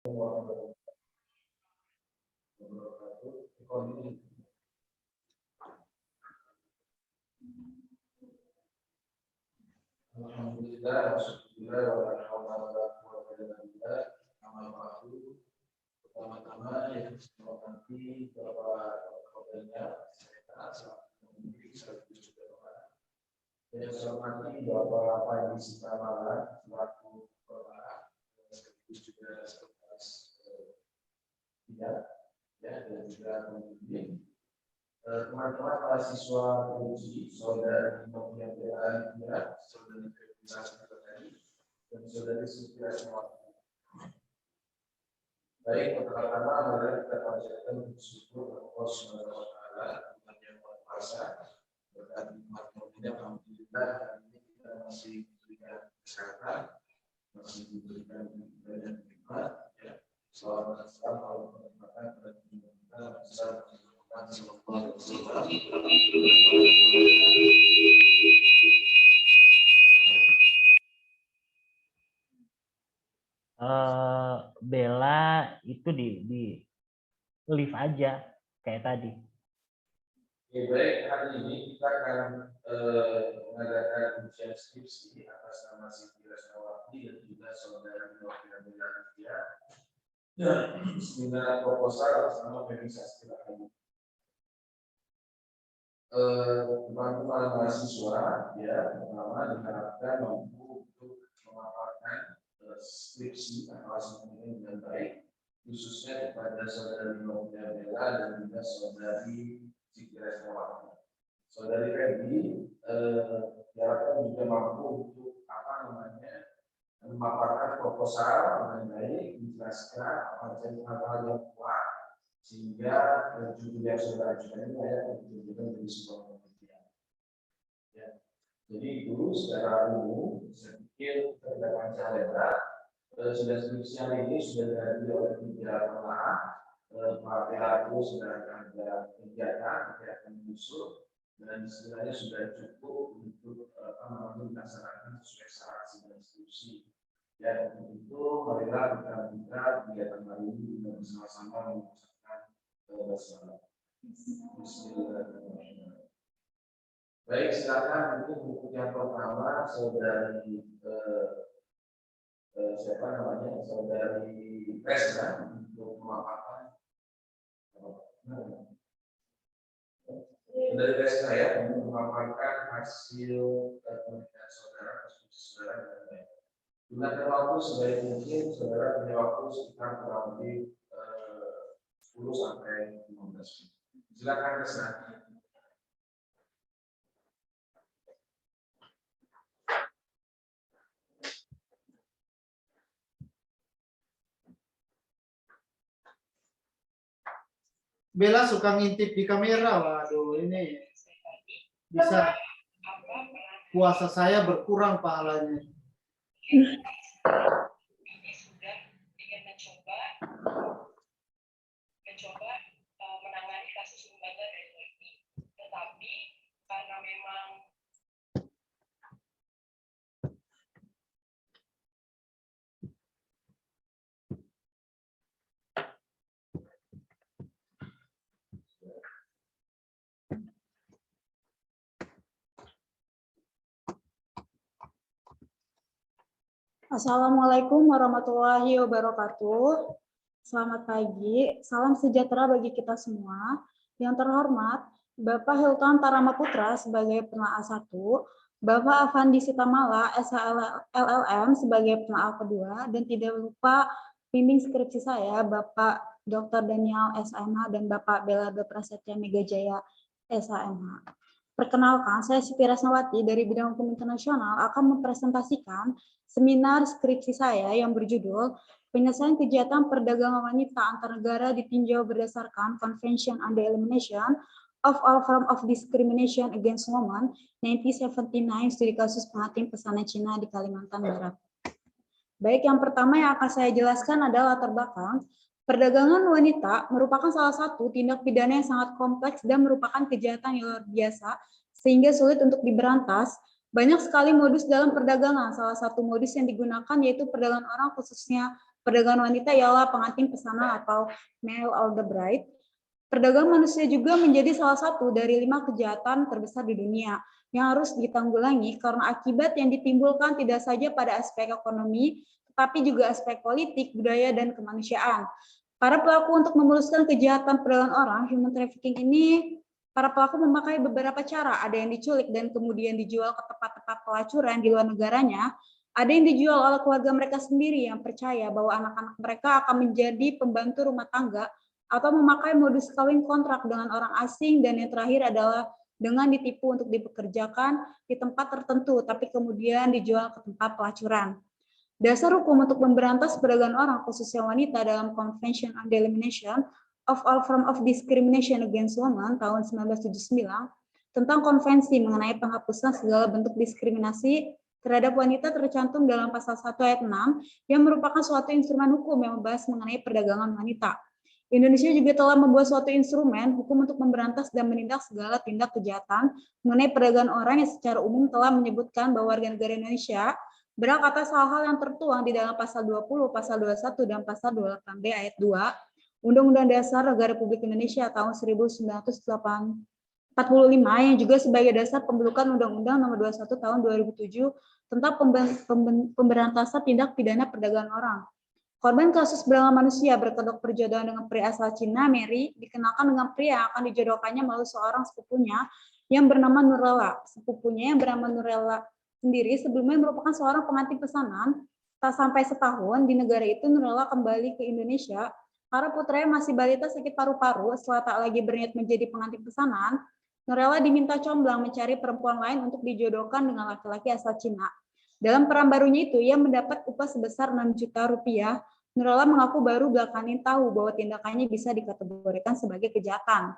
Alhamdulillah, pertama-tama yang nanti Bapak Kapolda yang saya hormati Bapak Panji Sitamala selaku Kepala sekaligus juga sekretaris dan juga pembimbing. Teman-teman mahasiswa uji, saudari Novia Bella, saudari Febrisasi Tadi, dan saudari Sufia Semua. Baik, pertama-tama mari kita panjatkan bersyukur Allah Subhanahu wa taala yang Maha Kuasa. Berkat nikmat karunia alhamdulillah hari ini kita masih diberikan kesehatan, masih diberikan banyak nikmat ya. Selamat dan salam Allah menyertakan kepada kita bersama Bella itu di lift aja kayak tadi. Ya, baik, hari ini kita akan mengadakan ujian skripsi atas nama Siti Resnawati dan juga saudara Novia Bella dan seminar proposal atas nama Febri Sastira. Teman-teman mahasiswa ya pertama diharapkan mampu untuk memaparkan skripsi atau hasil ini dengan baik, khususnya kepada saudari Novia Bella dan juga saudari Siti Resnawati. Saudari Febri diharapkan juga mampu untuk memaparkan proposal dengan baik, menjelaskan apa saja hal-hal yang kuat sehingga judul yang sudah ajukan ini layak untuk menjadi sebuah penelitian. Ya. Jadi itu secara umum saya pikir kita panjang lebar sudah skripsi ini sudah dihadiri oleh 3 pengarah. Pak Pelaku sudah ada kegiatan menyusul dan istilahnya sudah cukup untuk dilaksanakan sesuai syarat sidang skripsi. Ya, untuk itu marilah kita buka kegiatan hari ini dengan bersama-sama mengucapkan basmalah. Bismillahirrahmanirrahim. Baik, silakan mungkin buku yang pertama saudari siapa namanya, saudari Resna untuk memaparkan. Saudari Resna ya untuk memaparkan hasil penelitian saudara, diskusi saudara dengan baik. Gunakan waktu sebaik mungkin, saudara punya waktu sekitar kurang lebih 10 sampai 15 menit. Silakan Resna. Bella suka ngintip di kamera, waduh ini bisa puasa saya berkurang pahalanya. Ini sudah ingin mencoba menangani kasus lembaga dari WIPI, tetapi karena memang Assalamualaikum warahmatullahi wabarakatuh. Selamat pagi, salam sejahtera bagi kita semua. Yang terhormat, Bapak Hilton Taramaputra sebagai penelaah 1, Bapak Afandi Sitamala, SHLLM sebagai penelaah kedua, dan tidak lupa bimbing skripsi saya, Bapak Dr. Daniel SMH dan Bapak Bella Prasetya Megajaya SHMH. Perkenalkan, saya Siti Resnawati dari bidang hukum internasional akan mempresentasikan seminar skripsi saya yang berjudul Penyelesaian Kegiatan Perdagangan Wanita Antar Negara ditinjau berdasarkan Convention on the Elimination of All Forms of Discrimination Against Women 1979 studi kasus penghakim pesanan Cina di Kalimantan Barat. Baik, yang pertama yang akan saya jelaskan adalah latar belakang. Perdagangan wanita merupakan salah satu tindak pidana yang sangat kompleks dan merupakan kejahatan yang luar biasa sehingga sulit untuk diberantas. Banyak sekali modus dalam perdagangan. Salah satu modus yang digunakan yaitu perdagangan orang, khususnya perdagangan wanita ialah pengantin pesanan atau male order bride. Perdagangan manusia juga menjadi salah satu dari 5 kejahatan terbesar di dunia yang harus ditanggulangi karena akibat yang ditimbulkan tidak saja pada aspek ekonomi, tetapi juga aspek politik, budaya, dan kemanusiaan. Para pelaku untuk memuluskan kejahatan perdagangan orang, human trafficking ini, para pelaku memakai beberapa cara. Ada yang diculik dan kemudian dijual ke tempat-tempat pelacuran di luar negaranya. Ada yang dijual oleh keluarga mereka sendiri yang percaya bahwa anak-anak mereka akan menjadi pembantu rumah tangga atau memakai modus kawin kontrak dengan orang asing, dan yang terakhir adalah dengan ditipu untuk dipekerjakan di tempat tertentu, tapi kemudian dijual ke tempat pelacuran. Dasar hukum untuk memberantas perdagangan orang, khususnya wanita, dalam Convention on the Elimination of All Forms of Discrimination Against Women tahun 1979 tentang konvensi mengenai penghapusan segala bentuk diskriminasi terhadap wanita tercantum dalam pasal 1 ayat 6 yang merupakan suatu instrumen hukum yang membahas mengenai perdagangan wanita. Indonesia juga telah membuat suatu instrumen hukum untuk memberantas dan menindak segala tindak kejahatan mengenai perdagangan orang yang secara umum telah menyebutkan bahwa warga negara Indonesia berhak atas hal-hal yang tertuang di dalam pasal 20, pasal 21, dan pasal 28B ayat 2 Undang-Undang Dasar Negara Republik Indonesia tahun 1945 yang juga sebagai dasar pembentukan Undang-Undang Nomor 21 tahun 2007 tentang pemberantasan tindak pidana perdagangan orang. Korban kasus perdagangan manusia berkedok perjodohan dengan pria asal Cina, Mary, dikenalkan dengan pria yang akan dijodohkannya melalui seorang sepupunya yang bernama Nurlela. Sepupunya yang bernama Nurlela sendiri sebelumnya merupakan seorang pengantin pesanan. Tak sampai setahun di negara itu, Nurlela kembali ke Indonesia karena putranya masih balita sakit paru-paru. Setelah tak lagi berniat menjadi pengantin pesanan, Nurlela diminta comblang mencari perempuan lain untuk dijodohkan dengan laki-laki asal Cina. Dalam peran barunya itu, ia mendapat upah sebesar 6 juta rupiah. Nurlela mengaku baru belakangan tahu bahwa tindakannya bisa dikategorikan sebagai kejahatan.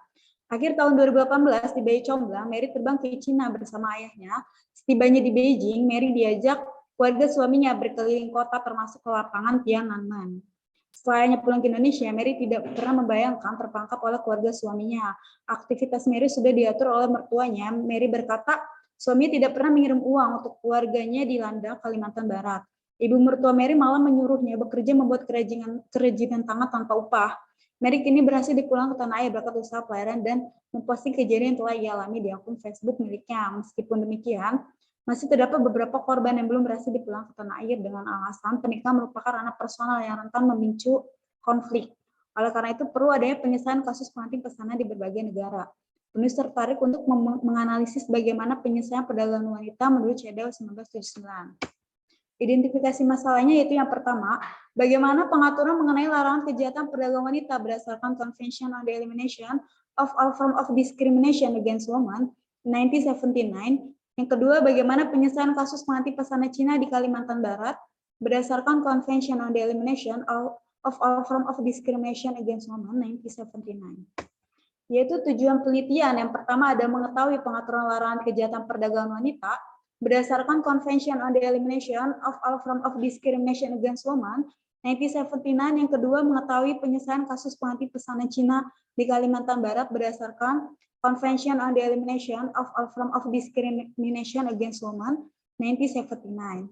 Akhir tahun 2018, di Bayi Comblang, Mary terbang ke Cina bersama ayahnya. Setibanya di Beijing, Mary diajak keluarga suaminya berkeliling kota termasuk ke lapangan Tiananmen. Setelahnya pulang ke Indonesia, Mary tidak pernah membayangkan terperangkap oleh keluarga suaminya. Aktivitas Mary sudah diatur oleh mertuanya. Mary berkata, suaminya tidak pernah mengirim uang untuk keluarganya di Landak, Kalimantan Barat. Ibu mertua Mary malah menyuruhnya bekerja membuat kerajinan tangan tanpa upah. Mary kini berhasil dipulang ke tanah air berkat usaha pelayaran dan memposting kejadian yang telah ia alami di akun Facebook miliknya. Meskipun demikian, masih terdapat beberapa korban yang belum berhasil dipulang ke tanah air dengan alasan pernikahan merupakan ranah personal yang rentan memicu konflik. Oleh karena itu, perlu adanya penyelesaian kasus pengantin pesanan di berbagai negara. Penulis tertarik untuk menganalisis bagaimana penyelesaian perdagangan wanita menurut CEDAW 1979. Identifikasi masalahnya yaitu yang pertama, bagaimana pengaturan mengenai larangan kejahatan perdagangan wanita berdasarkan Convention on the Elimination of All Forms of Discrimination Against Women 1979. Yang kedua, bagaimana penyelesaian kasus pengantin pesanan Cina di Kalimantan Barat berdasarkan Convention on the Elimination of All Forms of Discrimination Against Women 1979. Yaitu tujuan penelitian yang pertama ada mengetahui pengaturan larangan kejahatan perdagangan wanita berdasarkan Convention on the Elimination of All Forms of Discrimination Against Women 1979. Yang kedua, mengetahui penyelesaian kasus pengantin pesanan Cina di Kalimantan Barat berdasarkan Convention on the Elimination of All Forms of Discrimination Against Women 1979.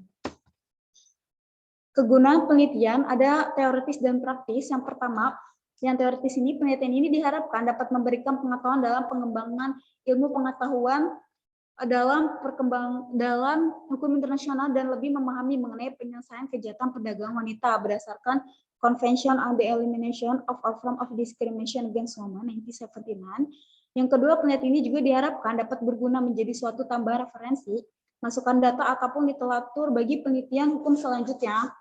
Kegunaan penelitian ada teoritis dan praktis. Yang pertama, yang teoritis ini, penelitian ini diharapkan dapat memberikan pengetahuan dalam pengembangan ilmu pengetahuan dalam hukum internasional dan lebih memahami mengenai penyelesaian kejahatan perdagangan wanita berdasarkan Convention on the Elimination of All Forms of Discrimination Against Women 1979. Yang kedua, penelitian ini juga diharapkan dapat berguna menjadi suatu tambahan referensi, masukan data ataupun literatur bagi penelitian hukum selanjutnya.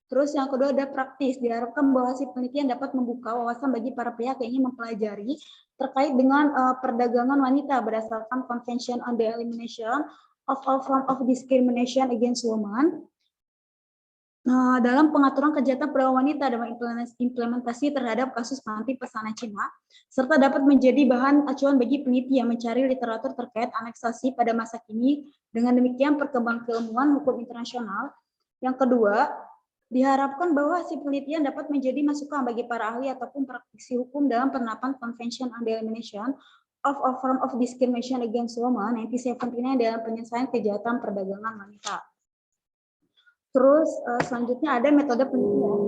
Terus yang kedua ada praktis, diharapkan bahwa hasil penelitian dapat membuka wawasan bagi para pihak yang ingin mempelajari terkait dengan perdagangan wanita berdasarkan Convention on the Elimination of All Forms of Discrimination Against Women dalam pengaturan kejahatan perdagangan wanita dan implementasi terhadap kasus pengantin pesanan Cina, serta dapat menjadi bahan acuan bagi peneliti yang mencari literatur terkait aneksasi pada masa kini. Dengan demikian perkembangan keilmuan hukum internasional. Yang kedua, diharapkan bahwa hasil penelitian dapat menjadi masukan bagi para ahli ataupun praktisi hukum dalam penerapan Convention on the Elimination of All Forms of Discrimination Against Women 1979 dalam penyelesaian kejahatan perdagangan wanita. Terus selanjutnya ada metode penelitian.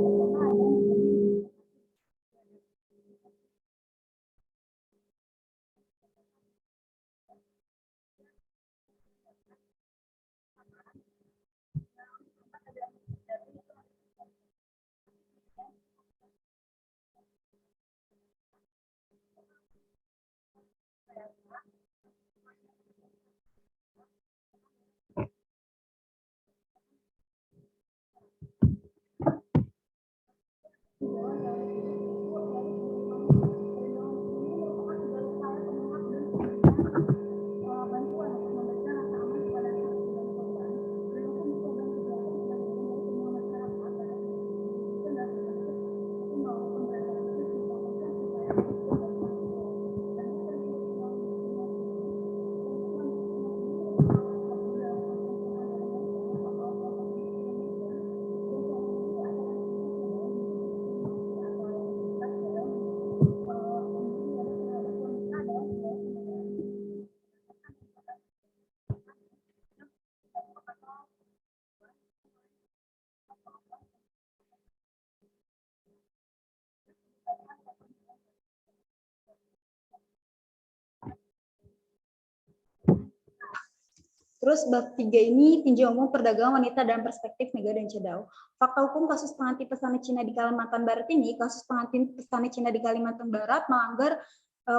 Terus bab 3 ini tinjau umum perdagangan wanita dalam perspektif negara dan CEDAW. Fakta hukum kasus pengantin pesanan Cina di Kalimantan Barat ini, kasus pengantin pesanan Cina di Kalimantan Barat melanggar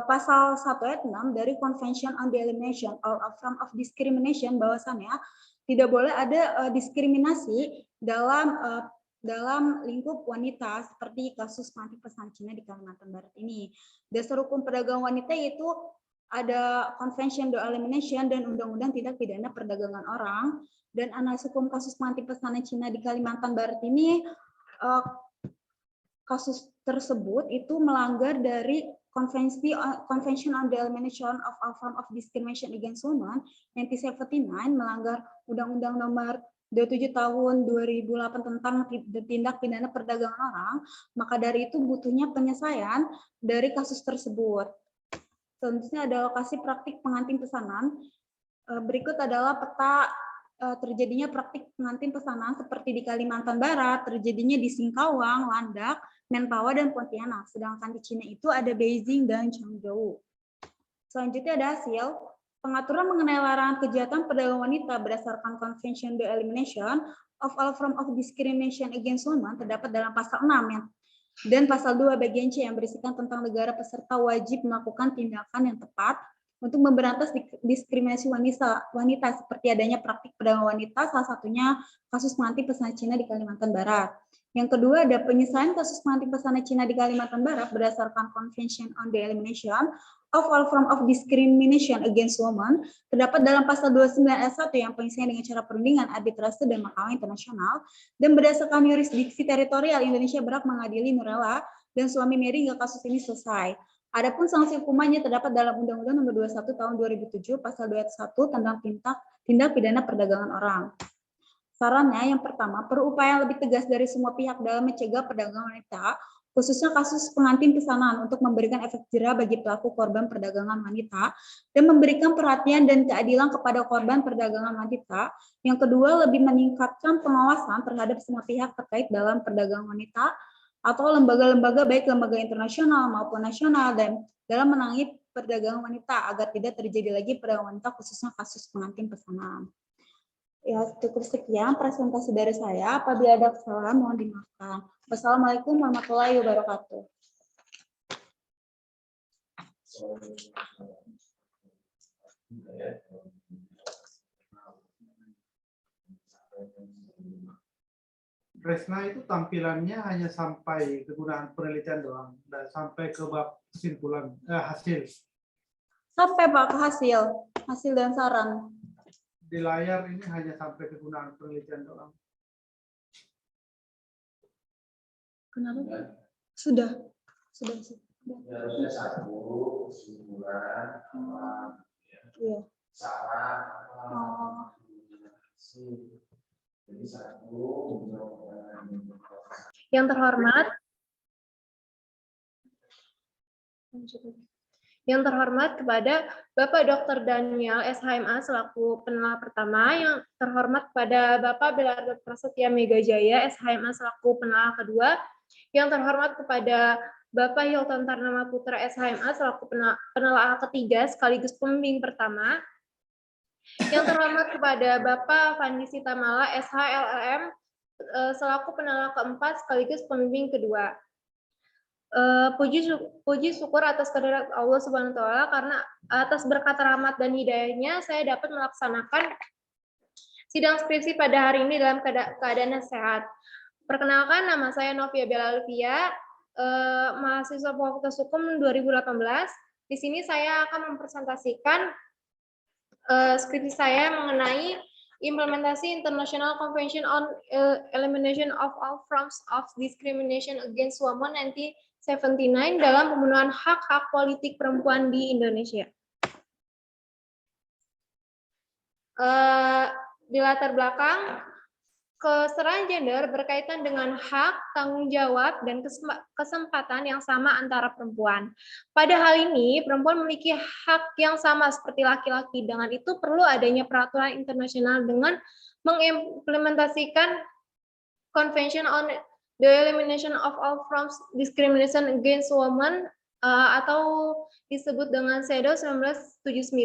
pasal 1 ayat 6 dari Convention on the Elimination of All Forms of Discrimination, bahwasannya tidak boleh ada diskriminasi dalam lingkup wanita seperti kasus pengantin pesanan Cina di Kalimantan Barat ini. Dasar hukum perdagangan wanita yaitu ada Convention on Elimination dan Undang-Undang Tindak Pidana Perdagangan Orang, dan analisis hukum kasus pengantin pesanan Cina di Kalimantan Barat ini, kasus tersebut itu melanggar dari Convention on the Elimination of All Forms of Discrimination Against Women 1979, melanggar Undang-Undang Nomor 27 tahun 2008 tentang tindak pidana perdagangan orang. Maka dari itu butuhnya penyelesaian dari kasus tersebut. Selanjutnya ada lokasi praktik pengantin pesanan. Berikut adalah peta terjadinya praktik pengantin pesanan seperti di Kalimantan Barat, terjadinya di Singkawang, Landak, Mentawa, dan Pontianak. Sedangkan di Cina itu ada Beijing dan Changzhou. Selanjutnya ada hasil pengaturan mengenai larangan kejahatan perdagangan wanita berdasarkan Convention on the Elimination of All Forms of Discrimination Against Women terdapat dalam pasal 6 dan pasal 2 bagian C yang berisikan tentang negara peserta wajib melakukan tindakan yang tepat untuk memberantas diskriminasi wanita seperti adanya praktik perdagangan wanita, salah satunya kasus pengantin pesanan Cina di Kalimantan Barat. Yang kedua ada penyelesaian kasus pengantin pesanan Cina di Kalimantan Barat berdasarkan Convention on the Elimination of All Forms of Discrimination Against Women terdapat dalam pasal 29 ayat 1 yang penyelesaian dengan cara perundingan, arbitrase, dan mahkamah internasional, dan berdasarkan yurisdiksi teritorial Indonesia berhak mengadili Nurella dan suami Mary hingga kasus ini selesai. Adapun sanksi hukumannya terdapat dalam Undang-Undang Nomor 21 Tahun 2007 Pasal 2 ayat 1 tentang tindak pidana perdagangan orang. Sarannya yang pertama, perlu upaya yang lebih tegas dari semua pihak dalam mencegah perdagangan wanita, khususnya kasus pengantin pesanan, untuk memberikan efek jera bagi pelaku korban perdagangan wanita dan memberikan perhatian dan keadilan kepada korban perdagangan wanita. Yang kedua, lebih meningkatkan pengawasan terhadap semua pihak terkait dalam perdagangan wanita atau lembaga-lembaga baik lembaga internasional maupun nasional dan dalam menangani perdagangan wanita agar tidak terjadi lagi perdagangan wanita khususnya kasus pengantin pesanan. Ya, cukup sekian presentasi dari saya. Apabila ada kesalahan mohon dimaafkan. Wassalamualaikum warahmatullahi wabarakatuh. Resna itu tampilannya hanya sampai kegunaan penelitian doang, dan sampai ke bab kesimpulan hasil. Sampai Pak ke hasil dan saran. Di layar ini hanya sampai kegunaan penelitian doang. Kenapa? Sudah. Harusnya satu kesimpulan Iya. saran jadi satu. Yang terhormat kepada Bapak Dr. Daniel SHMA selaku peneliti pertama, yang terhormat kepada Bapak Belardo Prasetya Megajaya SHMA selaku peneliti kedua, yang terhormat kepada Bapak Hilton Tarnama Putra SHMA selaku penelaah ketiga sekaligus pembimbing pertama, yang terhormat kepada Bapak Fandi Sitamala SH LLM selaku penelaah keempat sekaligus pembimbing kedua. puji syukur atas kehadirat Allah Subhanahu wa taala, karena atas berkat rahmat dan hidayahnya saya dapat melaksanakan sidang skripsi pada hari ini dalam keadaan sehat. Perkenalkan, nama saya Novia Bella Alvia, mahasiswa Fakultas Hukum 2018. Di sini saya akan mempresentasikan skripsi saya mengenai implementasi International Convention on Elimination of All Forms of Discrimination Against Women 1979 dalam pemenuhan hak-hak politik perempuan di Indonesia. Di latar belakang, kesetaraan gender berkaitan dengan hak, tanggung jawab, dan kesempatan yang sama antara perempuan. Pada hal ini, perempuan memiliki hak yang sama seperti laki-laki. Dengan itu perlu adanya peraturan internasional dengan mengimplementasikan Convention on the Elimination of All Forms of Discrimination Against Women atau disebut dengan CEDAW 1979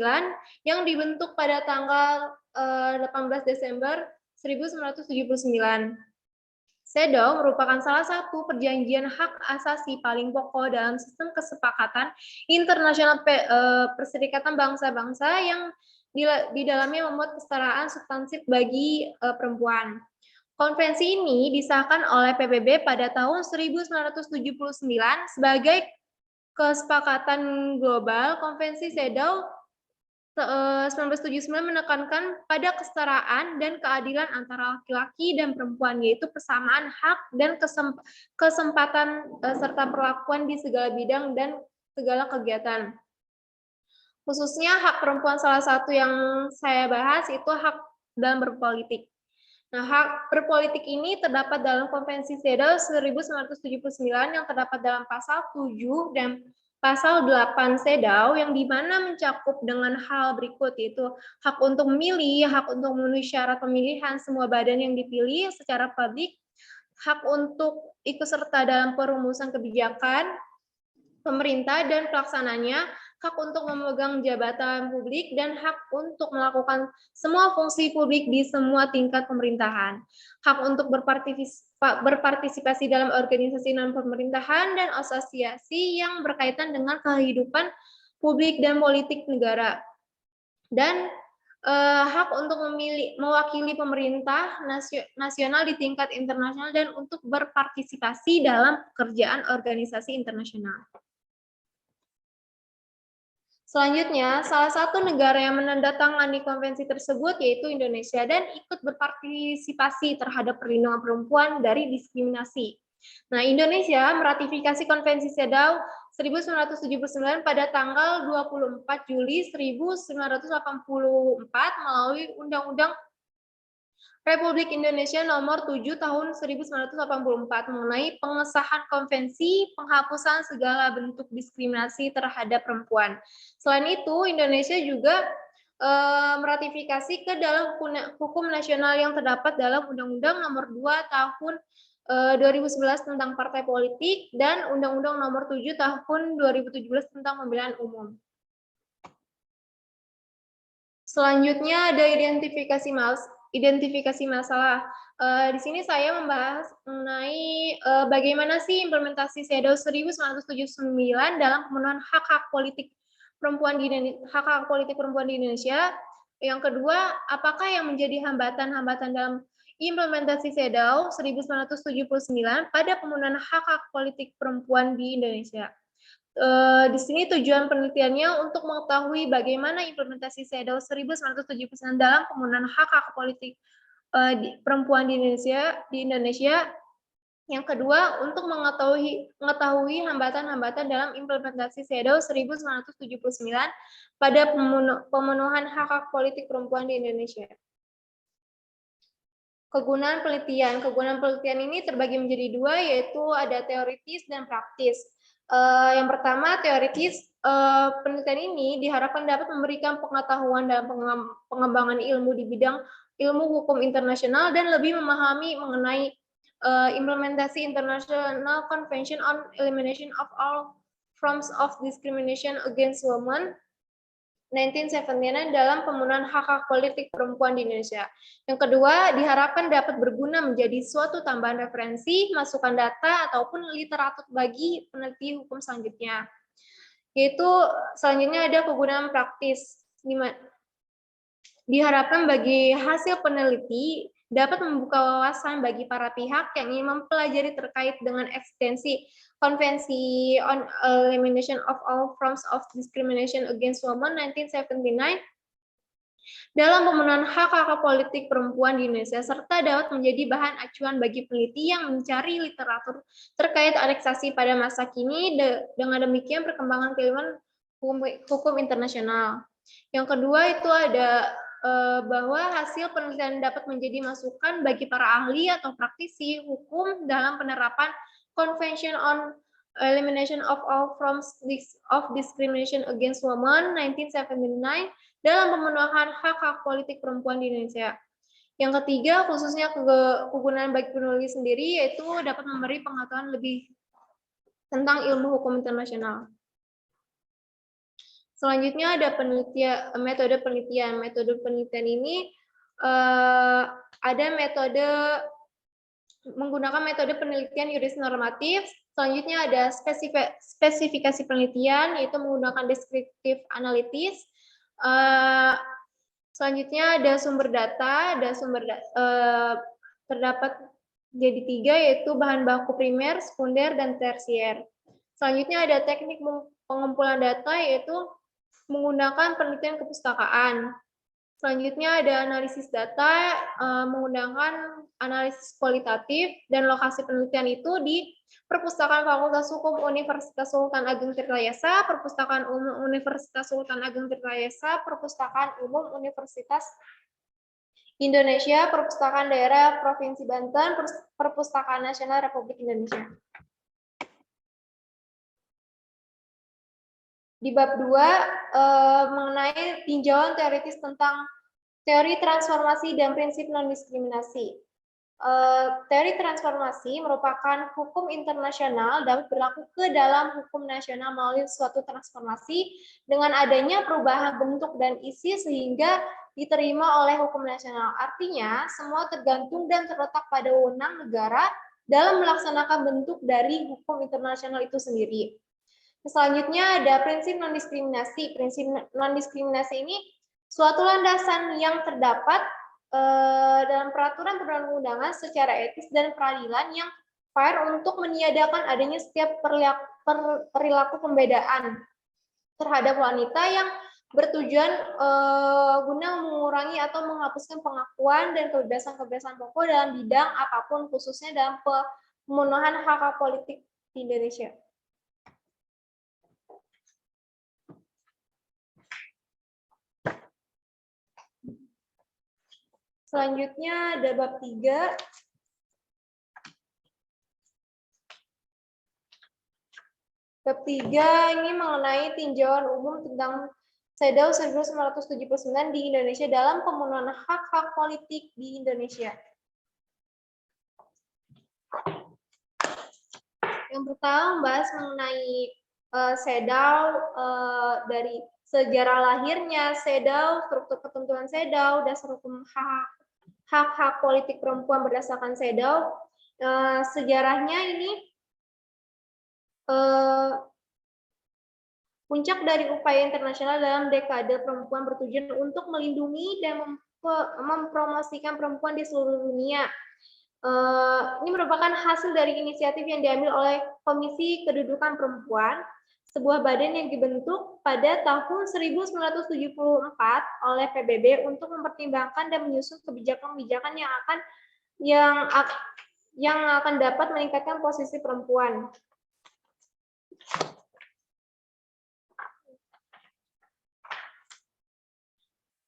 yang dibentuk pada tanggal 18 Desember 1979. CEDAW merupakan salah satu perjanjian hak asasi paling pokok dalam sistem kesepakatan internasional Perserikatan Bangsa-Bangsa yang di dalamnya memuat kesetaraan substansif bagi perempuan. Konvensi ini disahkan oleh PBB pada tahun 1979 sebagai kesepakatan global. Konvensi CEDAW 1979 menekankan pada kesetaraan dan keadilan antara laki-laki dan perempuan, yaitu persamaan hak dan kesempatan serta perlakuan di segala bidang dan segala kegiatan. Khususnya hak perempuan, salah satu yang saya bahas itu hak dalam berpolitik. Nah, hak berpolitik ini terdapat dalam Konvensi CEDAW 1979 yang terdapat dalam pasal 7 dan Pasal 8 CEDAW yang dimana mencakup dengan hal berikut, yaitu hak untuk memilih, hak untuk memenuhi syarat pemilihan semua badan yang dipilih secara publik, hak untuk ikut serta dalam perumusan kebijakan pemerintah dan pelaksananya, hak untuk memegang jabatan publik, dan hak untuk melakukan semua fungsi publik di semua tingkat pemerintahan, hak untuk berpartisipasi dalam organisasi non-pemerintahan dan asosiasi yang berkaitan dengan kehidupan publik dan politik negara, dan hak untuk mewakili pemerintah nasional di tingkat internasional dan untuk berpartisipasi dalam pekerjaan organisasi internasional. Selanjutnya, salah satu negara yang menandatangani konvensi tersebut yaitu Indonesia dan ikut berpartisipasi terhadap perlindungan perempuan dari diskriminasi. Nah, Indonesia meratifikasi konvensi CEDAW 1979 pada tanggal 24 Juli 1984 melalui Undang-Undang Republik Indonesia Nomor 7 Tahun 1984 mengenai pengesahan konvensi penghapusan segala bentuk diskriminasi terhadap perempuan. Selain itu, Indonesia juga meratifikasi ke dalam hukum nasional yang terdapat dalam Undang-Undang Nomor 2 Tahun 2011 tentang partai politik dan Undang-Undang Nomor 7 Tahun 2017 tentang pemilihan umum. Selanjutnya ada identifikasi masalah. Di sini saya membahas mengenai bagaimana sih implementasi CEDAW 1979 dalam pemenuhan hak-hak politik perempuan di Indonesia. Yang kedua, apakah yang menjadi hambatan-hambatan dalam implementasi CEDAW 1979 pada pemenuhan hak-hak politik perempuan di Indonesia. Di sini tujuan penelitiannya untuk mengetahui bagaimana implementasi CEDAW 1979 dalam pemenuhan hak-hak politik perempuan di Indonesia. Yang kedua, untuk mengetahui hambatan-hambatan dalam implementasi CEDAW 1979 pada pemenuhan hak-hak politik perempuan di Indonesia. Kegunaan penelitian ini terbagi menjadi dua, yaitu ada teoritis dan praktis. Yang pertama, teoritis, penelitian ini diharapkan dapat memberikan pengetahuan dalam pengembangan ilmu di bidang ilmu hukum internasional dan lebih memahami mengenai implementasi International Convention on Elimination of All Forms of Discrimination Against Women 1979 dalam pemenuhan hak-hak politik perempuan di Indonesia. Yang kedua, diharapkan dapat berguna menjadi suatu tambahan referensi, masukan data, ataupun literatur bagi peneliti hukum selanjutnya. Yaitu selanjutnya ada kegunaan praktis. Diharapkan bagi hasil peneliti dapat membuka wawasan bagi para pihak yang ingin mempelajari terkait dengan eksistensi Konvensi on Elimination of All Forms of Discrimination Against Women 1979 dalam pemenuhan hak-hak politik perempuan di Indonesia, serta dapat menjadi bahan acuan bagi peneliti yang mencari literatur terkait aneksasi pada masa kini, dengan demikian perkembangan keilmuan hukum internasional. Yang kedua itu ada bahwa hasil penelitian dapat menjadi masukan bagi para ahli atau praktisi hukum dalam penerapan Convention on Elimination of All Forms of Discrimination Against Women 1979 dalam pemenuhan hak-hak politik perempuan di Indonesia. Yang ketiga, khususnya kegunaan bagi penulis sendiri, yaitu dapat memberi pengetahuan lebih tentang ilmu hukum internasional. Selanjutnya ada metode penelitian. Metode penelitian ini ada menggunakan metode penelitian yuris normatif. Selanjutnya ada spesifikasi penelitian, yaitu menggunakan deskriptif analitis. Selanjutnya ada sumber data. Terdapat jadi 3, yaitu bahan baku primer, sekunder, dan tersier. Selanjutnya ada teknik pengumpulan data, yaitu menggunakan penelitian kepustakaan. Selanjutnya ada analisis data, menggunakan analisis kualitatif, dan lokasi penelitian itu di Perpustakaan Fakultas Hukum Universitas Sultan Ageng Tirtayasa, Perpustakaan Umum Universitas Sultan Ageng Tirtayasa, Perpustakaan Umum Universitas Indonesia, Perpustakaan Daerah Provinsi Banten, Perpustakaan Nasional Republik Indonesia. Di bab 2 mengenai tinjauan teoritis tentang teori transformasi dan prinsip non-diskriminasi. Teori transformasi merupakan hukum internasional dapat berlaku ke dalam hukum nasional melalui suatu transformasi dengan adanya perubahan bentuk dan isi sehingga diterima oleh hukum nasional. Artinya, semua tergantung dan terletak pada wewenang negara dalam melaksanakan bentuk dari hukum internasional itu sendiri. Selanjutnya ada prinsip non-diskriminasi. Prinsip non-diskriminasi ini suatu landasan yang terdapat dalam peraturan perundang-undangan secara etis dan peradilan yang fair untuk meniadakan adanya setiap perilaku pembedaan terhadap wanita yang bertujuan guna mengurangi atau menghapuskan pengakuan dan kebebasan-kebebasan pokok dalam bidang apapun, khususnya dalam pemenuhan hak-hak politik di Indonesia. Selanjutnya ada bab 3. Bab 3 ini mengenai tinjauan umum tentang CEDAW 1979 di Indonesia dalam pemenuhan hak-hak politik di Indonesia. Yang pertama membahas mengenai CEDAW, dari sejarah lahirnya CEDAW, struktur ketentuan CEDAW, dasar hukum hak-hak politik perempuan berdasarkan CEDAW. Sejarahnya ini puncak dari upaya internasional dalam dekade perempuan bertujuan untuk melindungi dan mempromosikan perempuan di seluruh dunia. Ini merupakan hasil dari inisiatif yang diambil oleh Komisi Kedudukan Perempuan, sebuah badan yang dibentuk pada tahun 1974 oleh PBB untuk mempertimbangkan dan menyusun kebijakan-kebijakan yang akan dapat meningkatkan posisi perempuan.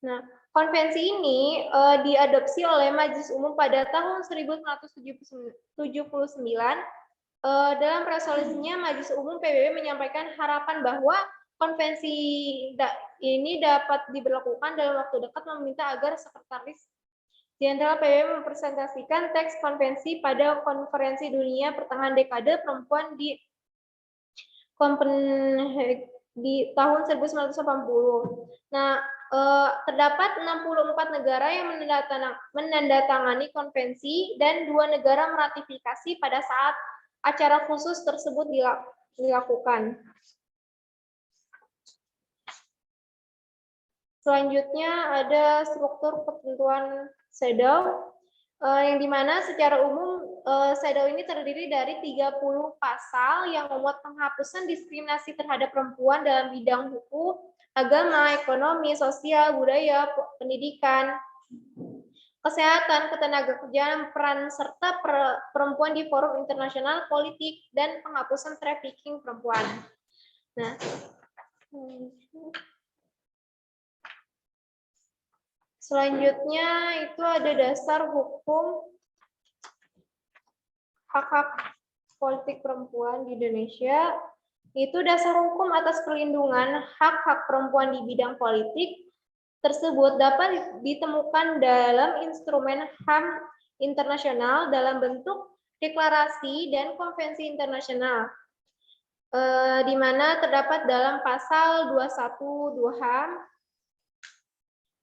Nah, konvensi ini diadopsi oleh Majelis Umum pada tahun 1979. Dalam resolusinya, Majelis Umum PBB menyampaikan harapan bahwa konvensi ini dapat diberlakukan dalam waktu dekat, meminta agar Sekretaris Jenderal PBB mempresentasikan teks konvensi pada Konferensi Dunia Pertengahan Dekade Perempuan di di tahun 1980. Nah, terdapat 64 negara yang menandatangani konvensi dan 2 negara meratifikasi pada saat acara khusus tersebut dilakukan. Selanjutnya ada struktur ketentuan CEDAW, yang dimana secara umum CEDAW ini terdiri dari 30 pasal yang memuat penghapusan diskriminasi terhadap perempuan dalam bidang hukum, agama, ekonomi, sosial, budaya, pendidikan, kesehatan, ketenagakerjaan, peran serta perempuan di forum internasional, politik, dan penghapusan trafficking perempuan. Nah, selanjutnya itu ada dasar hukum hak-hak politik perempuan di Indonesia. Itu dasar hukum atas perlindungan hak-hak perempuan di bidang politik tersebut dapat ditemukan dalam instrumen HAM internasional dalam bentuk deklarasi dan konvensi internasional, di mana terdapat dalam pasal 212 HAM,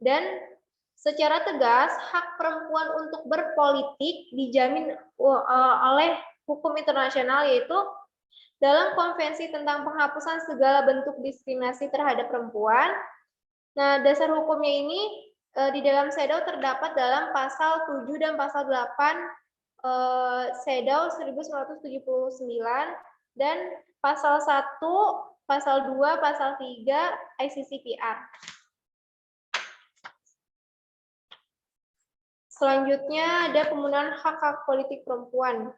dan secara tegas hak perempuan untuk berpolitik dijamin oleh hukum internasional, yaitu dalam konvensi tentang penghapusan segala bentuk diskriminasi terhadap perempuan. Nah, dasar hukumnya ini di dalam CEDAW terdapat dalam pasal 7 dan pasal 8 CEDAW 1979 dan pasal 1, pasal 2, pasal 3 ICCPR. Selanjutnya ada pemenuhan hak-hak politik perempuan.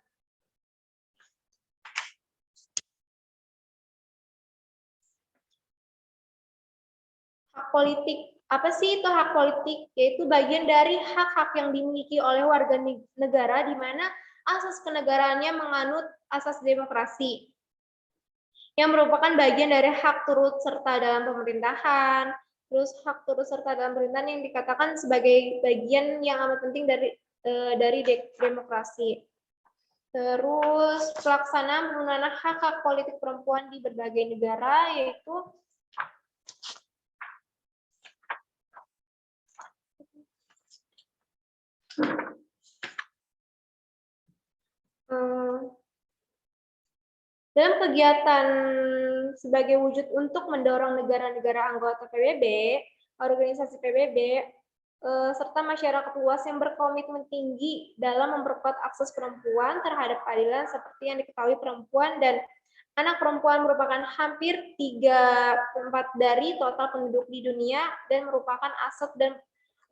Hak politik, apa sih itu hak politik? Yaitu bagian dari hak-hak yang dimiliki oleh warga negara di mana asas kenegaraannya menganut asas demokrasi, yang merupakan bagian dari hak turut serta dalam pemerintahan. Terus hak turut serta dalam pemerintahan yang dikatakan sebagai bagian yang amat penting dari demokrasi. Terus pelaksanaan penggunaan hak-hak politik perempuan di berbagai negara, yaitu dalam kegiatan sebagai wujud untuk mendorong negara-negara anggota PBB, organisasi PBB, serta masyarakat luas yang berkomitmen tinggi dalam memperkuat akses perempuan terhadap keadilan, seperti yang diketahui perempuan dan anak perempuan merupakan hampir 3/4 dari total penduduk di dunia dan merupakan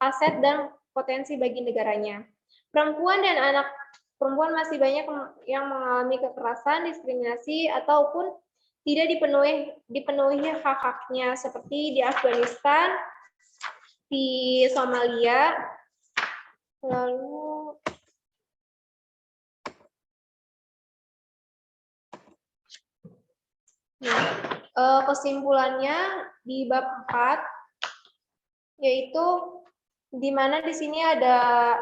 aset dan potensi bagi negaranya. Perempuan dan anak perempuan masih banyak yang mengalami kekerasan, diskriminasi, ataupun tidak dipenuhi hak-haknya, seperti di Afghanistan, di Somalia, lalu kesimpulannya di bab 4, yaitu di mana di sini ada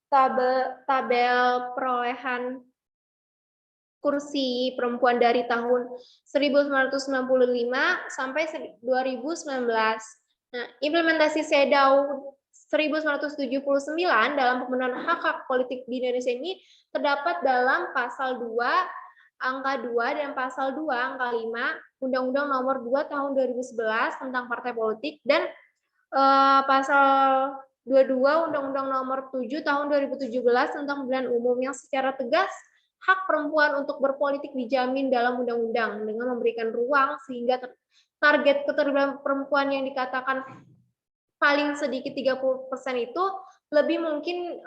tabel perolehan kursi perempuan dari tahun 1995 sampai 2019. Nah, implementasi CEDAW 1979 dalam pemenuhan hak-hak politik di Indonesia ini terdapat dalam pasal 2 angka 2 dan pasal 2 angka 5 Undang-Undang Nomor 2 Tahun 2011 tentang Partai Politik, dan pasal 22 Undang-Undang Nomor 7 Tahun 2017 tentang Pemilihan Umum, yang secara tegas hak perempuan untuk berpolitik dijamin dalam undang-undang dengan memberikan ruang sehingga target keterlibatan perempuan yang dikatakan paling sedikit 30% itu lebih mungkin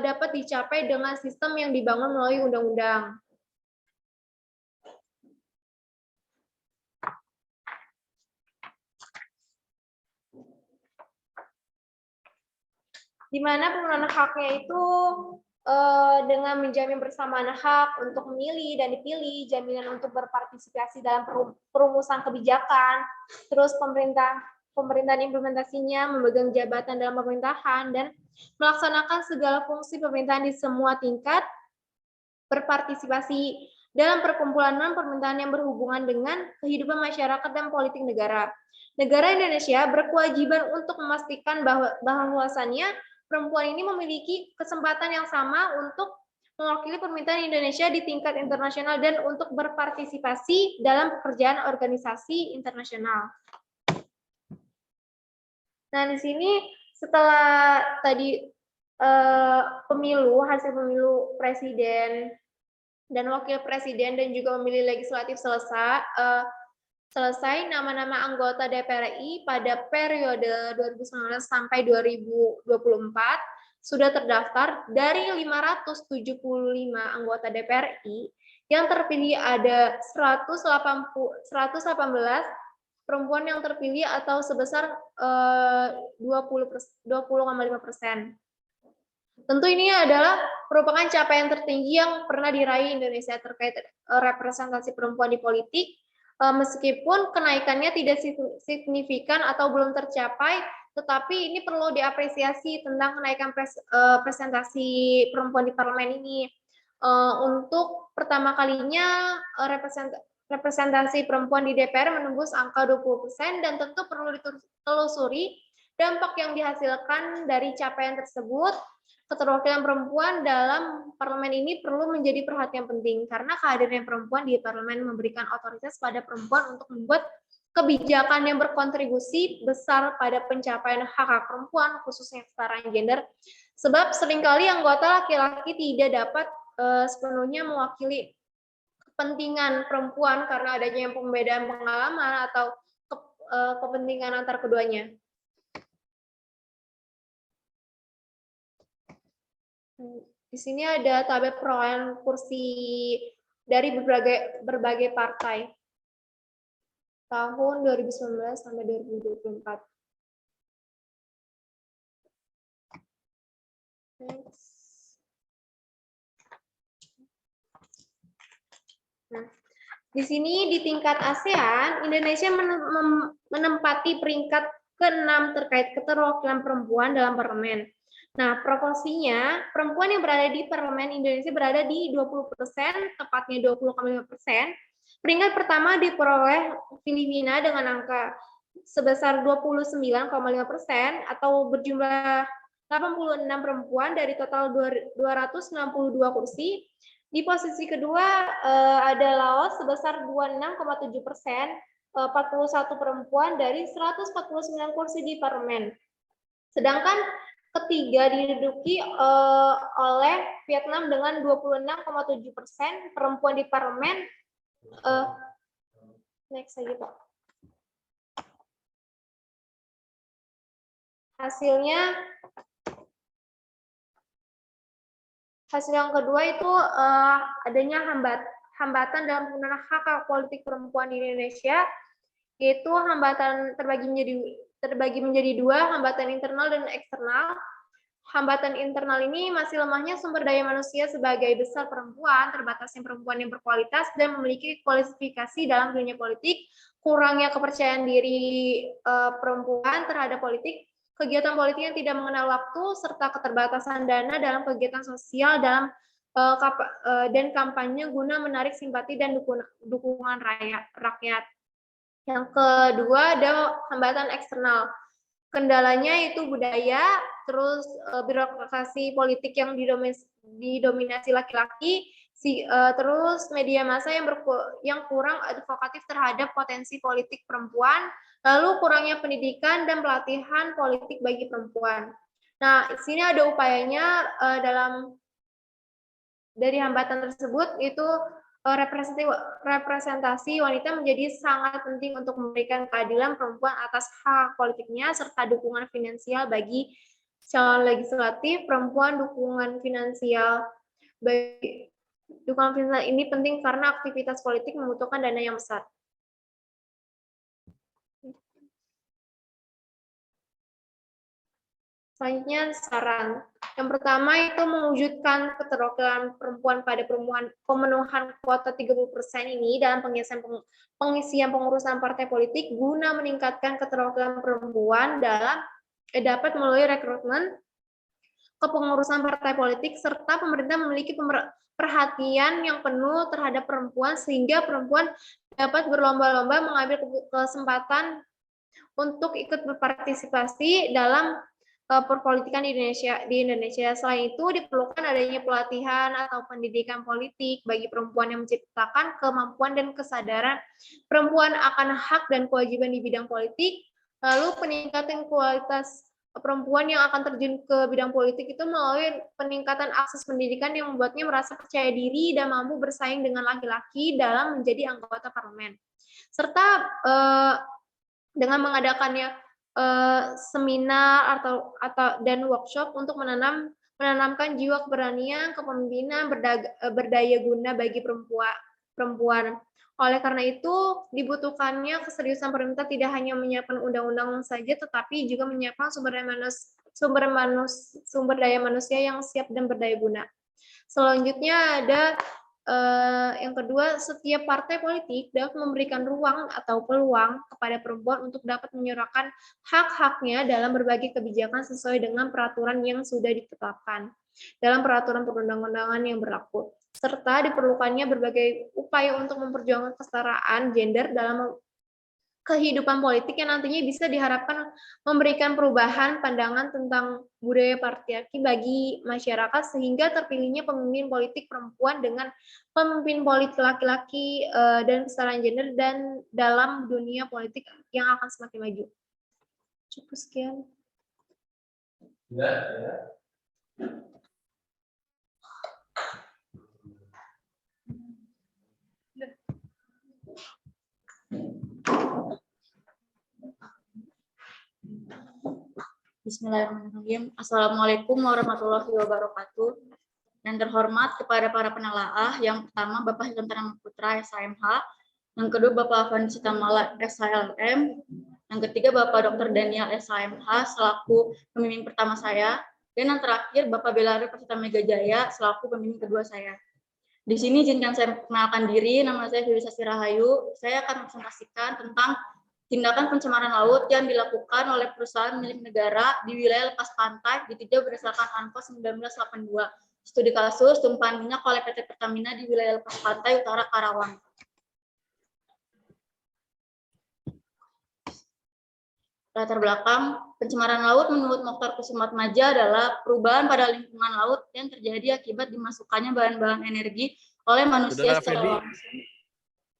dapat dicapai dengan sistem yang dibangun melalui undang-undang. Di mana pemenuhan haknya itu dengan menjamin bersamaan hak untuk memilih dan dipilih, jaminan untuk berpartisipasi dalam perumusan kebijakan, terus pemerintahan implementasinya, memegang jabatan dalam pemerintahan, dan melaksanakan segala fungsi pemerintahan di semua tingkat, berpartisipasi dalam perkumpulan non-pemerintahan yang berhubungan dengan kehidupan masyarakat dan politik negara. Negara Indonesia berkewajiban untuk memastikan bahwasannya perempuan ini memiliki kesempatan yang sama untuk mewakili pemerintahan Indonesia di tingkat internasional dan untuk berpartisipasi dalam pekerjaan organisasi internasional. Nah, di sini setelah tadi hasil pemilu presiden dan wakil presiden dan juga pemilih legislatif selesai, nama-nama anggota DPR RI pada periode 2019 sampai 2024 sudah terdaftar. Dari 575 anggota DPR RI yang terpilih ada 118 perempuan yang terpilih atau sebesar 20,5%. Tentu ini adalah merupakan capaian tertinggi yang pernah diraih Indonesia terkait representasi perempuan di politik, meskipun kenaikannya tidak signifikan atau belum tercapai, tetapi ini perlu diapresiasi tentang kenaikan presentasi perempuan di parlemen ini. Untuk pertama kalinya representasi perempuan di DPR menembus angka 20% dan tentu perlu ditelusuri dampak yang dihasilkan dari capaian tersebut. Keterwakilan perempuan dalam parlemen ini perlu menjadi perhatian penting karena kehadiran perempuan di parlemen memberikan otoritas pada perempuan untuk membuat kebijakan yang berkontribusi besar pada pencapaian hak-hak perempuan, khususnya kesetaraan gender. Sebab seringkali anggota laki-laki tidak dapat sepenuhnya mewakili kepentingan perempuan karena adanya pembedaan pengalaman atau kepentingan antar keduanya. Di sini ada tabel perolehan kursi dari berbagai partai tahun 2019 sampai 2024. Nah, di sini di tingkat ASEAN, Indonesia menempati peringkat ke-6 terkait keterwakilan perempuan dalam parlemen. Nah, proporsinya perempuan yang berada di parlemen Indonesia berada di 20%, tepatnya 20,5%. Peringkat pertama diperoleh Filipina dengan angka sebesar 29,5% atau berjumlah 86 perempuan dari total 262 kursi. Di posisi kedua ada Laos sebesar 26,7%, 41 perempuan dari 149 kursi di parlemen. Sedangkan ketiga diduduki oleh Vietnam dengan 26,7% perempuan di parlemen. Next aja, Pak. Hasil yang kedua itu adanya hambatan dalam penggunaan hak politik perempuan di Indonesia, yaitu hambatan terbagi menjadi dua, hambatan internal dan eksternal. Hambatan internal ini masih lemahnya sumber daya manusia sebagai besar perempuan, terbatasnya perempuan yang berkualitas dan memiliki kualifikasi dalam dunia politik, kurangnya kepercayaan diri perempuan terhadap politik, kegiatan politik yang tidak mengenal waktu, serta keterbatasan dana dalam kegiatan sosial dan kampanye guna menarik simpati dan dukungan rakyat. Yang kedua ada hambatan eksternal. Kendalanya itu budaya, terus birokrasi politik yang didominasi laki-laki, terus media massa yang kurang advokatif terhadap potensi politik perempuan, lalu kurangnya pendidikan dan pelatihan politik bagi perempuan. Nah, di sini ada upayanya dari hambatan tersebut itu representasi wanita menjadi sangat penting untuk memberikan keadilan perempuan atas hak politiknya serta dukungan finansial bagi calon legislatif perempuan. Dukungan finansial ini penting karena aktivitas politik membutuhkan dana yang besar. Selanjutnya saran. Yang pertama itu mewujudkan keterwakilan perempuan pada pemenuhan kuota 30% ini dalam pengisian pengurusan partai politik guna meningkatkan keterwakilan perempuan dapat melalui rekrutmen, kepengurusan partai politik, serta pemerintah memiliki perhatian yang penuh terhadap perempuan sehingga perempuan dapat berlomba-lomba mengambil kesempatan untuk ikut berpartisipasi dalam perpolitikan di Indonesia. Selain itu, diperlukan adanya pelatihan atau pendidikan politik bagi perempuan yang menciptakan kemampuan dan kesadaran perempuan akan hak dan kewajiban di bidang politik. Lalu peningkatan kualitas perempuan yang akan terjun ke bidang politik itu melalui peningkatan akses pendidikan yang membuatnya merasa percaya diri dan mampu bersaing dengan laki-laki dalam menjadi anggota parlemen. Serta dengan mengadakannya seminar dan workshop untuk menanamkan jiwa keberanian, kepemimpinan, berdaya guna bagi perempuan. Oleh karena itu, dibutuhkannya keseriusan pemerintah tidak hanya menyiapkan undang-undang saja, tetapi juga menyiapkan sumber daya manusia yang siap dan berdaya guna. Selanjutnya ada yang kedua, setiap partai politik dapat memberikan ruang atau peluang kepada perempuan untuk dapat menyuarakan hak-haknya dalam berbagai kebijakan sesuai dengan peraturan yang sudah ditetapkan dalam peraturan perundang-undangan yang berlaku, serta diperlukannya berbagai upaya untuk memperjuangkan kesetaraan gender dalam kehidupan politik yang nantinya bisa diharapkan memberikan perubahan pandangan tentang budaya patriarki bagi masyarakat sehingga terpilihnya pemimpin politik perempuan dengan pemimpin politik laki-laki dan kesetaraan gender dan dalam dunia politik yang akan semakin maju. Cukup sekian. Ya. Bismillahirrahmanirrahim. Assalamualaikum warahmatullahi wabarakatuh. Yang terhormat kepada para penelaah, yang pertama Bapak Hilton Tarama Putra SHMH, yang kedua Bapak Afandi Sitamala SHLM, yang ketiga Bapak Dr. Daniel SHMH selaku pembimbing pertama saya, dan yang terakhir Bapak Belardo Persita Megajaya selaku pembimbing kedua saya. Di sini izinkan saya perkenalkan diri, nama saya Filisasi Rahayu. Saya akan presentasikan tentang tindakan pencemaran laut yang dilakukan oleh perusahaan milik negara di wilayah lepas pantai ditinjau berdasarkan ANPOS 1982. Studi kasus tumpahan minyak oleh PT Pertamina di wilayah lepas pantai utara Karawang. Latar belakang, pencemaran laut menurut Mokhtar Kusumatmaja adalah perubahan pada lingkungan laut yang terjadi akibat dimasukkannya bahan-bahan energi oleh manusia Saudara secara Feby, langsung.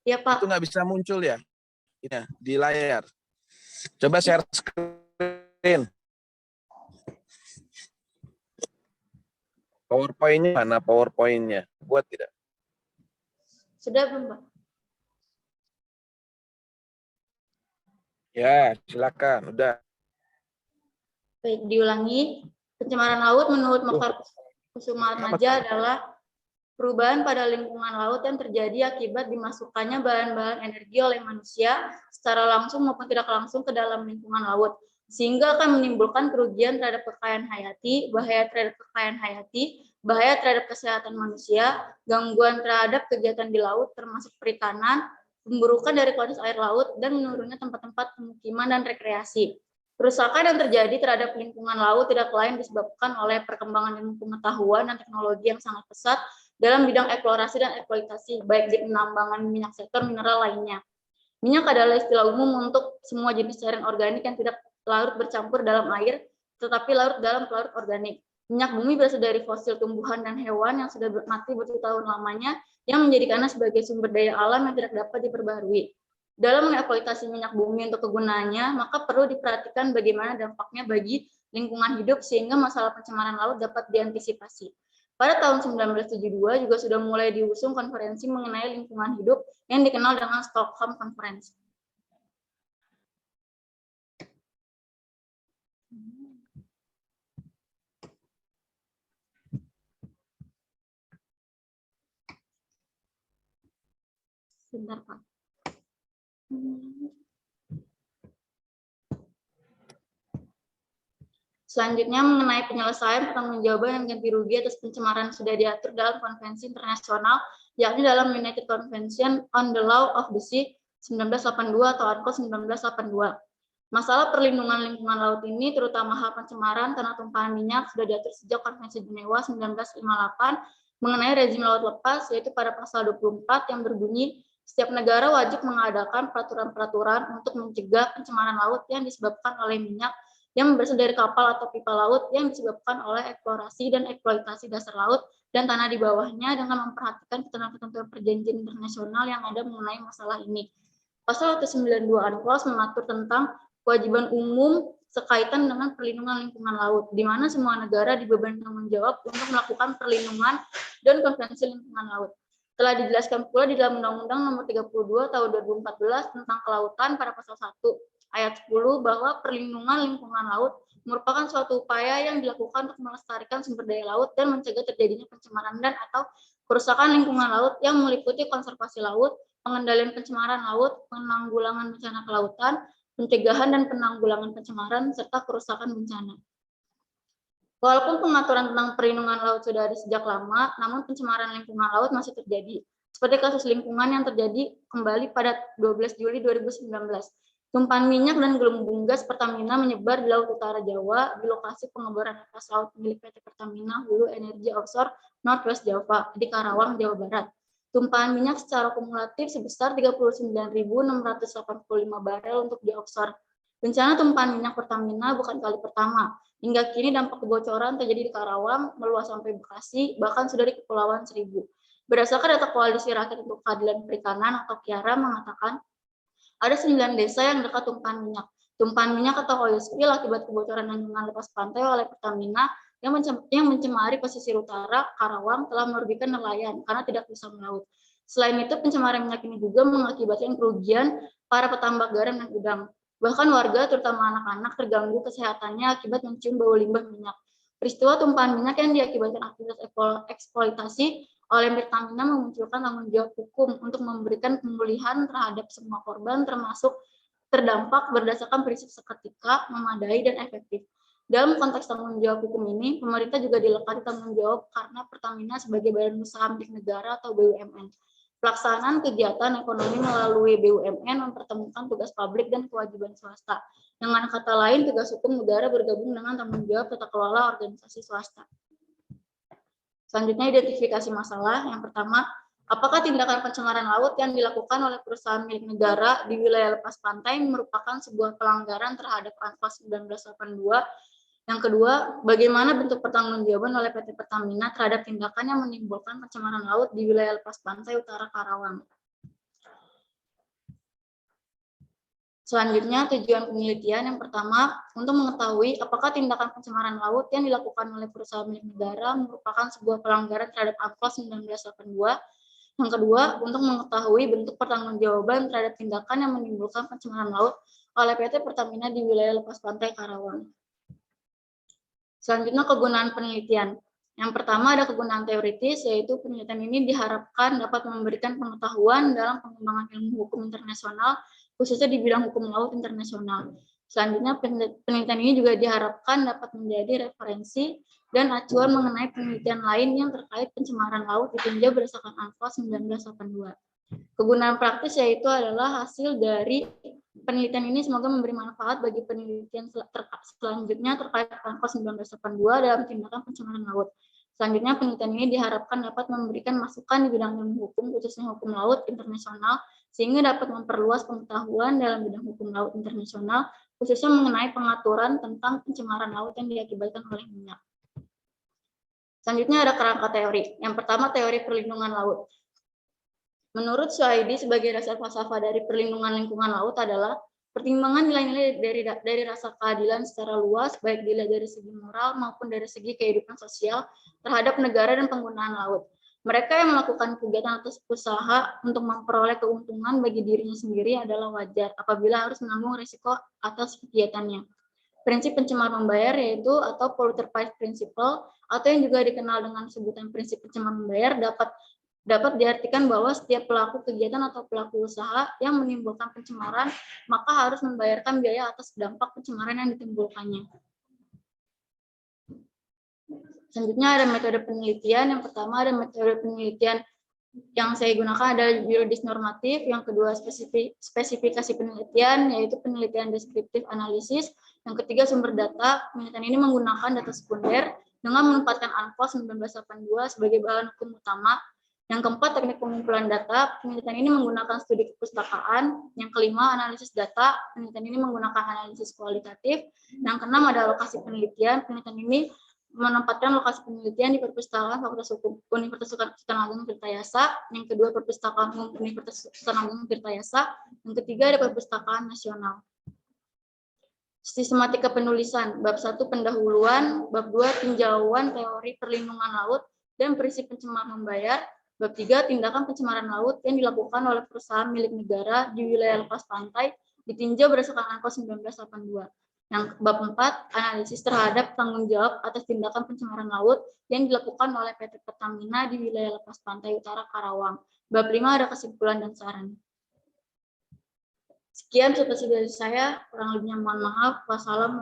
Ya Pak. itu nggak bisa muncul ya? Di layar. Coba share screen. PowerPoint-nya mana PowerPoint-nya? Buat tidak? Sudah belum, Pak? Ya, silakan. Udah. Baik, diulangi. Pencemaran laut menurut Mokhtar Kusumatmaja adalah perubahan pada lingkungan laut yang terjadi akibat dimasukkannya bahan-bahan energi oleh manusia secara langsung maupun tidak langsung ke dalam lingkungan laut, sehingga akan menimbulkan kerugian terhadap kekayaan hayati, bahaya terhadap kekayaan hayati, bahaya terhadap kesehatan manusia, gangguan terhadap kegiatan di laut termasuk perikanan, pemburukan dari kualitas air laut, dan menurunnya tempat-tempat pemukiman dan rekreasi. Kerusakan yang terjadi terhadap lingkungan laut tidak lain disebabkan oleh perkembangan ilmu pengetahuan dan teknologi yang sangat pesat dalam bidang eksplorasi dan eksploitasi, baik di penambangan minyak sektor mineral lainnya. Minyak adalah istilah umum untuk semua jenis cairan organik yang tidak larut bercampur dalam air, tetapi larut dalam pelarut organik. Minyak bumi berasal dari fosil tumbuhan dan hewan yang sudah mati bertahun lamanya, yang menjadikannya sebagai sumber daya alam yang tidak dapat diperbaharui. Dalam mengeksploitasi minyak bumi untuk kegunaannya, maka perlu diperhatikan bagaimana dampaknya bagi lingkungan hidup sehingga masalah pencemaran laut dapat diantisipasi. Pada tahun 1972 juga sudah mulai diusung konferensi mengenai lingkungan hidup yang dikenal dengan Stockholm Conference. Sebentar, Pak. Selanjutnya mengenai penyelesaian pertanggungjawaban dan ganti rugi atas pencemaran sudah diatur dalam konvensi internasional, yakni dalam United Convention on the Law of the Sea 1982 atau UNCLOS 1982. Masalah perlindungan lingkungan laut ini, terutama hal pencemaran karena tumpahan minyak, sudah diatur sejak Konvensi Jenewa 1958 mengenai rezim laut lepas, yaitu pada pasal 24 yang berbunyi, setiap negara wajib mengadakan peraturan-peraturan untuk mencegah pencemaran laut yang disebabkan oleh minyak yang berasal dari kapal atau pipa laut yang disebabkan oleh eksplorasi dan eksploitasi dasar laut dan tanah di bawahnya dengan memperhatikan ketentuan-ketentuan perjanjian internasional yang ada mengenai masalah ini. Pasal 192 UNCLOS mengatur tentang kewajiban umum sekaitan dengan perlindungan lingkungan laut, di mana semua negara dibebani tanggung jawab untuk melakukan perlindungan dan konvensi lingkungan laut. Telah dijelaskan pula di dalam Undang-Undang Nomor 32 Tahun 2014 tentang Kelautan pada pasal 1 ayat 10 bahwa perlindungan lingkungan laut merupakan suatu upaya yang dilakukan untuk melestarikan sumber daya laut dan mencegah terjadinya pencemaran dan atau kerusakan lingkungan laut yang meliputi konservasi laut, pengendalian pencemaran laut, penanggulangan bencana kelautan, pencegahan dan penanggulangan pencemaran, serta kerusakan bencana. Walaupun pengaturan tentang perlindungan laut sudah ada sejak lama, namun pencemaran lingkungan laut masih terjadi. Seperti kasus lingkungan yang terjadi kembali pada 12 Juli 2019. Tumpahan minyak dan gelombang gas Pertamina menyebar di Laut Utara Jawa di lokasi pengeboran atas laut milik PT Pertamina Hulu Energi Offshore Northwest Java di Karawang, Jawa Barat. Tumpahan minyak secara kumulatif sebesar 39.685 barel untuk di offshore. Bencana tumpahan minyak Pertamina bukan kali pertama. Hingga kini dampak kebocoran terjadi di Karawang, meluas sampai Bekasi, bahkan sudah di Kepulauan Seribu. Berdasarkan data Koalisi Rakyat untuk Keadilan Perikanan atau KIARA mengatakan, ada 9 desa yang dekat tumpahan minyak. Tumpahan minyak atau oil spill akibat kebocoran bendungan lepas pantai oleh Pertamina yang mencemari pesisir utara Karawang telah merugikan nelayan karena tidak bisa melaut. Selain itu, pencemaran minyak ini juga mengakibatkan kerugian para petambak garam dan udang. Bahkan warga, terutama anak-anak, terganggu kesehatannya akibat mencium bau limbah minyak. Peristiwa tumpahan minyak yang diakibatkan aktivitas eksploitasi oleh Pertamina memunculkan tanggung jawab hukum untuk memberikan pemulihan terhadap semua korban, termasuk terdampak berdasarkan prinsip seketika, memadai, dan efektif. Dalam konteks tanggung jawab hukum ini, pemerintah juga dilekati tanggung jawab karena Pertamina sebagai badan usaha milik negara atau BUMN. Pelaksanaan kegiatan ekonomi melalui BUMN mempertemukan tugas publik dan kewajiban swasta. Dengan kata lain, tugas hukum negara bergabung dengan tanggung jawab tata kelola organisasi swasta. Selanjutnya, identifikasi masalah. Yang pertama, apakah tindakan pencemaran laut yang dilakukan oleh perusahaan milik negara di wilayah lepas pantai merupakan sebuah pelanggaran terhadap UNCLOS 1982? Yang kedua, bagaimana bentuk pertanggungjawaban oleh PT Pertamina terhadap tindakan yang menimbulkan pencemaran laut di wilayah lepas pantai utara Karawang? Selanjutnya, tujuan penelitian yang pertama, untuk mengetahui apakah tindakan pencemaran laut yang dilakukan oleh perusahaan milik negara merupakan sebuah pelanggaran terhadap UNCLOS 1982. Yang kedua, untuk mengetahui bentuk pertanggungjawaban terhadap tindakan yang menimbulkan pencemaran laut oleh PT Pertamina di wilayah lepas pantai Karawang. Selanjutnya, kegunaan penelitian. Yang pertama ada kegunaan teoritis, yaitu penelitian ini diharapkan dapat memberikan pengetahuan dalam pengembangan ilmu hukum internasional, khususnya di bidang hukum laut internasional. Selanjutnya, penelitian ini juga diharapkan dapat menjadi referensi dan acuan mengenai penelitian lain yang terkait pencemaran laut ditinjau berdasarkan UNCLOS 1982. Kegunaan praktis yaitu adalah hasil dari penelitian ini semoga memberi manfaat bagi penelitian selanjutnya terkait UNCLOS 1982 dalam tindakan pencemaran laut. Selanjutnya, penelitian ini diharapkan dapat memberikan masukan di bidang ilmu hukum, khususnya hukum laut internasional, sehingga dapat memperluas pengetahuan dalam bidang hukum laut internasional, khususnya mengenai pengaturan tentang pencemaran laut yang diakibatkan oleh minyak. Selanjutnya ada kerangka teori. Yang pertama, teori perlindungan laut. Menurut Suhaidi, sebagai dasar falsafah dari perlindungan lingkungan laut adalah pertimbangan nilai-nilai dari rasa keadilan secara luas, baik dilihat dari segi moral maupun dari segi kehidupan sosial terhadap negara dan penggunaan laut. Mereka yang melakukan kegiatan atau usaha untuk memperoleh keuntungan bagi dirinya sendiri adalah wajar apabila harus menanggung risiko atas kegiatannya. Prinsip pencemar membayar yaitu atau polluter pays principle atau yang juga dikenal dengan sebutan prinsip pencemar membayar dapat diartikan bahwa setiap pelaku kegiatan atau pelaku usaha yang menimbulkan pencemaran maka harus membayarkan biaya atas dampak pencemaran yang ditimbulkannya. Selanjutnya ada metode penelitian. Yang pertama ada metode penelitian yang saya gunakan adalah yuridis normatif, yang kedua spesifikasi penelitian, yaitu penelitian deskriptif analisis, yang ketiga sumber data. Penelitian ini menggunakan data sekunder dengan menempatkan ANPOS 1982 sebagai bahan hukum utama. Yang keempat, teknik pengumpulan data. Penelitian ini menggunakan studi perpustakaan. Yang kelima, analisis data. Penelitian ini menggunakan analisis kualitatif. Yang keenam, ada lokasi penelitian. Penelitian ini menempatkan lokasi penelitian di perpustakaan Fakultas Hukum Universitas Sultan Agung Tirtayasa. Yang kedua, perpustakaan umum Universitas Sultan Agung Tirtayasa. Yang ketiga, ada perpustakaan nasional. Sistematika penulisan, bab 1 pendahuluan, bab 2 tinjauan teori perlindungan laut dan prinsip pencemar membayar, bab 3 tindakan pencemaran laut yang dilakukan oleh perusahaan milik negara di wilayah lepas pantai ditinjau berdasarkan ANPOS 1982. Yang bab 4 analisis terhadap tanggung jawab atas tindakan pencemaran laut yang dilakukan oleh PT Pertamina di wilayah lepas pantai utara Karawang. Bab 5 ada kesimpulan dan saran. Sekian presentasi dari saya, kurang lebihnya mohon maaf. Wassalamualaikum.